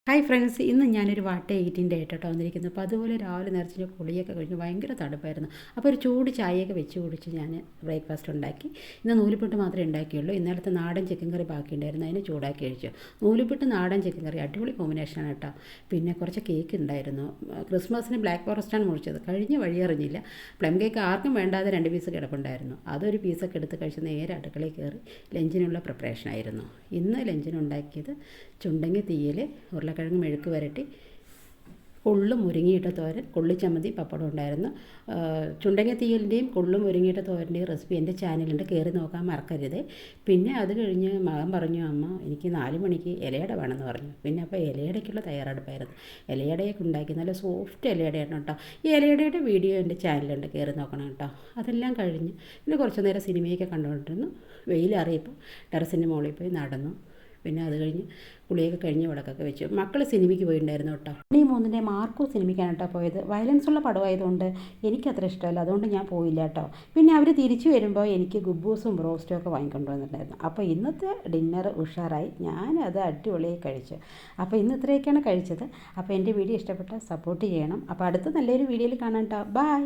Hi friends, ഇന്ന് ഞാനൊരു വാട്ട 18 ആയിട്ടോ വന്നിരിക്കുന്നത്. അപ്പോൾ അതുപോലെ രാവിലെ നേരത്തെ കുളിയൊക്കെ കഴിഞ്ഞ് ഭയങ്കര തണുപ്പായിരുന്നു. അപ്പോൾ ഒരു ചൂട് ചായയൊക്കെ വെച്ച് കുടിച്ച് ഞാൻ ബ്രേക്ക്ഫാസ്റ്റ് ഉണ്ടാക്കി. ഇന്ന് നൂലുപുട്ട് മാത്രമേ ഉണ്ടാക്കിയുള്ളൂ. ഇന്നലത്തെ നാടൻ ചിക്കൻ കറി ബാക്കിയുണ്ടായിരുന്നു, അതിന് ചൂടാക്കി കഴിച്ചു. നൂലുപുട്ട് നാടൻ ചിക്കൻ കറി അടിപൊളി കോമ്പിനേഷനാണ് കേട്ടോ. പിന്നെ കുറച്ച് കേക്ക് ഉണ്ടായിരുന്നു. ക്രിസ്മസിന് ബ്ലാക്ക് ഫോറസ്റ്റാണ് മുറിച്ചത്. കഴിഞ്ഞ വഴി അറിഞ്ഞില്ല. പ്ലം കേക്ക് ആർക്കും വേണ്ടാതെ 2 പീസ് കിടപ്പുണ്ടായിരുന്നു. അതൊരു പീസൊക്കെ എടുത്ത് കഴിച്ച് നേരെ അടുക്കളയിൽ കയറി ലഞ്ചിനുള്ള പ്രിപ്പറേഷനായിരുന്നു. ഇന്ന് ലഞ്ചിനുണ്ടാക്കിയത് ചുണ്ടങ്ങി തീയൽ, ഉരുളക്കിഴങ്ങ് മെഴുക്ക് വരട്ടി, കൊള്ളും മുരിങ്ങയിട്ട തോരൻ, കൊള്ളിച്ചമ്മന്തി, പപ്പടം ഉണ്ടായിരുന്നു. ചുണ്ടങ്ങ തീയലിൻ്റെയും കൊള്ളും മുരിങ്ങയിട്ട തോരൻ്റെയും റെസിപ്പി എൻ്റെ ചാനലുണ്ട്, കയറി നോക്കാൻ മറക്കരുത്. പിന്നെ അത് കഴിഞ്ഞ് മകൻ പറഞ്ഞു, അമ്മ എനിക്ക് 4 മണിക്ക് ഇലയട വേണമെന്ന് പറഞ്ഞു. പിന്നെ അപ്പോൾ ഇലയടയ്ക്കുള്ള തയ്യാറെടുപ്പായിരുന്നു. ഇലയടയൊക്കെ ഉണ്ടാക്കി നല്ല സോഫ്റ്റ് ഇലയടയാണ് കേട്ടോ. ഈ ഇലയടയുടെ വീഡിയോ എൻ്റെ ചാനലുണ്ട്, കയറി നോക്കണം കേട്ടോ. അതെല്ലാം കഴിഞ്ഞ് പിന്നെ കുറച്ച് നേരം സിനിമയൊക്കെ കണ്ടുകൊണ്ടിരുന്നു. വെയിലറിയപ്പോൾ ടെറസിൻ്റെ മുകളിൽ പോയി നടന്നു. പിന്നെ അത് കഴിഞ്ഞ് കുളിയൊക്കെ കഴിഞ്ഞ് വിളക്കൊക്കെ വെച്ചു. മക്കൾ സിനിമയ്ക്ക് പോയിട്ടുണ്ടായിരുന്നു കേട്ടോ. ഈ 3ൻ്റെ മാർക്കോ സിനിമയ്ക്കാണ് കേട്ടോ പോയത്. വയലൻസ് ഉള്ള പടമായതുകൊണ്ട് എനിക്കത്ര ഇഷ്ടമല്ല, അതുകൊണ്ട് ഞാൻ പോയില്ല കേട്ടോ. പിന്നെ അവർ തിരിച്ചു വരുമ്പോൾ എനിക്ക് ഗുബൂസും ബ്രോസ്റ്റും ഒക്കെ വാങ്ങിക്കൊണ്ട് വന്നിട്ടുണ്ടായിരുന്നു. അപ്പോൾ ഇന്നത്തെ ഡിന്നർ ഉഷാറായി, ഞാനത് അടിപൊളിയായി കഴിച്ചു. അപ്പോൾ ഇന്ന് ഇത്രയൊക്കെയാണ് കഴിച്ചത്. അപ്പോൾ എൻ്റെ വീഡിയോ ഇഷ്ടപ്പെട്ടാൽ സപ്പോർട്ട് ചെയ്യണം. അപ്പോൾ അടുത്ത നല്ലൊരു വീഡിയോയിൽ കാണാം കേട്ടോ. ബൈ.